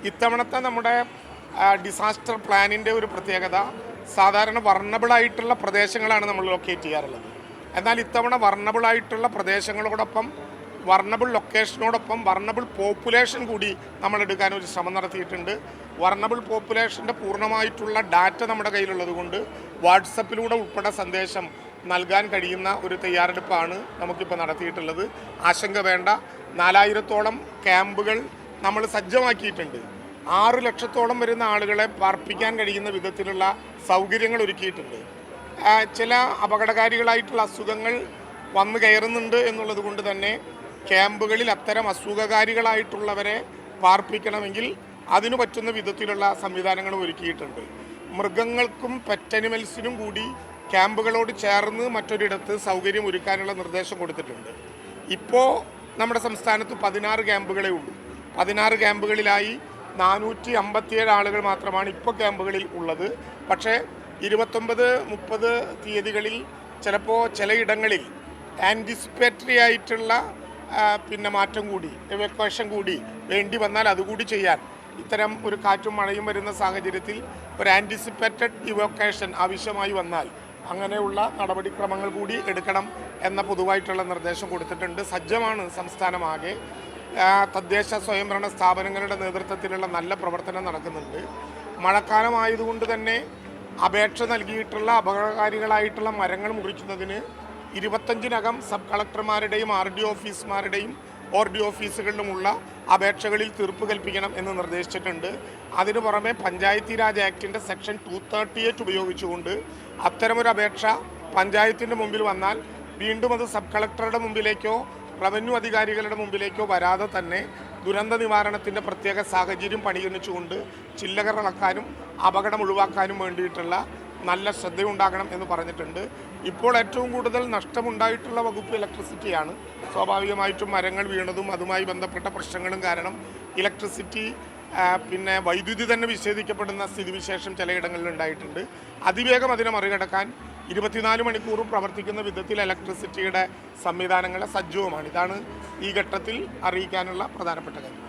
ഇത്തവണത്തെ നമ്മുടെ ഡിസാസ്റ്റർ പ്ലാനിൻ്റെ ഒരു പ്രത്യേകത സാധാരണ വർണ്ണബിളായിട്ടുള്ള പ്രദേശങ്ങളാണ് നമ്മൾ ലൊക്കേറ്റ് ചെയ്യാറുള്ളത്. എന്നാൽ ഇത്തവണ വർണ്ണബിളായിട്ടുള്ള പ്രദേശങ്ങളോടൊപ്പം വർണ്ണബിൾ ലൊക്കേഷനോടൊപ്പം വർണ്ണബിൾ പോപ്പുലേഷൻ കൂടി നമ്മൾ എടുക്കാൻ ഒരു ശ്രമം നടത്തിയിട്ടുണ്ട്. വർണ്ണബിൾ പോപ്പുലേഷൻ്റെ പൂർണ്ണമായിട്ടുള്ള ഡാറ്റ നമ്മുടെ കയ്യിലുള്ളത് കൊണ്ട് വാട്സപ്പിലൂടെ ഉൾപ്പെടെ സന്ദേശം നൽകാൻ കഴിയുന്ന ഒരു തയ്യാറെടുപ്പാണ് നമുക്കിപ്പോൾ നടത്തിയിട്ടുള്ളത്. ആശങ്ക വേണ്ട. 4000-ഓളം ക്യാമ്പുകൾ നമ്മൾ സജ്ജമാക്കിയിട്ടുണ്ട്. 6 ലക്ഷത്തോളം വരുന്ന ആളുകളെ പാർപ്പിക്കാൻ കഴിയുന്ന വിധത്തിലുള്ള സൗകര്യങ്ങൾ ഒരുക്കിയിട്ടുണ്ട്. ചില അപകടകാരികളായിട്ടുള്ള അസുഖങ്ങൾ വന്നു കയറുന്നുണ്ട് എന്നുള്ളത് കൊണ്ട് തന്നെ ക്യാമ്പുകളിൽ അത്തരം അസുഖകാരികളായിട്ടുള്ളവരെ പാർപ്പിക്കണമെങ്കിൽ അതിനു പറ്റുന്ന വിധത്തിലുള്ള സംവിധാനങ്ങൾ ഒരുക്കിയിട്ടുണ്ട്. മൃഗങ്ങൾക്കും പെറ്റനിമൽസിനും കൂടി ക്യാമ്പുകളോട് ചേർന്ന് മറ്റൊരിടത്ത് സൗകര്യം ഒരുക്കാനുള്ള നിർദ്ദേശം കൊടുത്തിട്ടുണ്ട്. ഇപ്പോൾ നമ്മുടെ സംസ്ഥാനത്ത് 16 ക്യാമ്പുകളേ ഉള്ളൂ. 16 ക്യാമ്പുകളിലായി 457 ആളുകൾ മാത്രമാണ് ഇപ്പോൾ ക്യാമ്പുകളിൽ ഉള്ളത്. പക്ഷേ 29-30 തീയതികളിൽ ചിലപ്പോൾ ചിലയിടങ്ങളിൽ ആൻറ്റിസിപ്പേറ്ററി ആയിട്ടുള്ള മാറ്റം കൂടി എവാക്വേഷൻ കൂടി വേണ്ടി വന്നാൽ അതുകൂടി ചെയ്യാൻ ഇത്തരം ഒരു കാറ്റും മഴയും വരുന്ന സാഹചര്യത്തിൽ ഒരു ആൻറ്റിസിപ്പേറ്റഡ് ഇവോക്കേഷൻ ആവശ്യമായി വന്നാൽ അങ്ങനെയുള്ള നടപടിക്രമങ്ങൾ കൂടി എടുക്കണം എന്ന പൊതുവായിട്ടുള്ള നിർദ്ദേശം കൊടുത്തിട്ടുണ്ട്. സജ്ജമാണ് സംസ്ഥാനമാകെ. തദ്ദേശ സ്വയംഭരണ സ്ഥാപനങ്ങളുടെ നേതൃത്വത്തിലുള്ള നല്ല പ്രവർത്തനം നടക്കുന്നുണ്ട്. മഴക്കാലമായതുകൊണ്ട് തന്നെ അപേക്ഷ നൽകിയിട്ടുള്ള അപകടകാരികളായിട്ടുള്ള മരങ്ങൾ മുറിക്കുന്നതിന് 25-നകം സബ് കളക്ടർമാരുടെയും RDO ഓഫീസുമാരുടെയും ORD ഓഫീസുകളിലുമുള്ള അപേക്ഷകളിൽ തീർപ്പ് കൽപ്പിക്കണം എന്ന് നിർദ്ദേശിച്ചിട്ടുണ്ട്. അതിനു പുറമെ പഞ്ചായത്തി രാജ് ആക്ടിൻ്റെ സെക്ഷൻ 238 ഉപയോഗിച്ചുകൊണ്ട് അത്തരമൊരു അപേക്ഷ പഞ്ചായത്തിൻ്റെ മുമ്പിൽ വന്നാൽ വീണ്ടും അത് സബ് കളക്ടറുടെ മുമ്പിലേക്കോ റവന്യൂ അധികാരികളുടെ മുമ്പിലേക്കോ വരാതെ തന്നെ ദുരന്ത നിവാരണത്തിൻ്റെ പ്രത്യേക സാഹചര്യം പരിഗണിച്ചുകൊണ്ട് ചില്ലകർ ഇളക്കാനും അപകടം ഒഴിവാക്കാനും വേണ്ടിയിട്ടുള്ള നല്ല ശ്രദ്ധയുണ്ടാകണം എന്ന് പറഞ്ഞിട്ടുണ്ട്. ഇപ്പോൾ ഏറ്റവും കൂടുതൽ നഷ്ടമുണ്ടായിട്ടുള്ള വകുപ്പ് ഇലക്ട്രിസിറ്റിയാണ്. സ്വാഭാവികമായിട്ടും മരങ്ങൾ വീണതും അതുമായി ബന്ധപ്പെട്ട പ്രശ്നങ്ങളും കാരണം ഇലക്ട്രിസിറ്റി വൈദ്യുതി തന്നെ വിച്ഛേദിക്കപ്പെടുന്ന സ്ഥിതിവിശേഷം ചിലയിടങ്ങളിൽ ഉണ്ടായിട്ടുണ്ട്. അതിവേഗം അതിനെ മറികടക്കാൻ 24 മണിക്കൂറും പ്രവർത്തിക്കുന്ന വിധത്തിൽ ഇലക്ട്രിസിറ്റിയുടെ സംവിധാനങ്ങളെ സജ്ജവുമാണ്. ഇതാണ് ഈ ഘട്ടത്തിൽ അറിയിക്കാനുള്ള പ്രധാനപ്പെട്ട കാര്യം.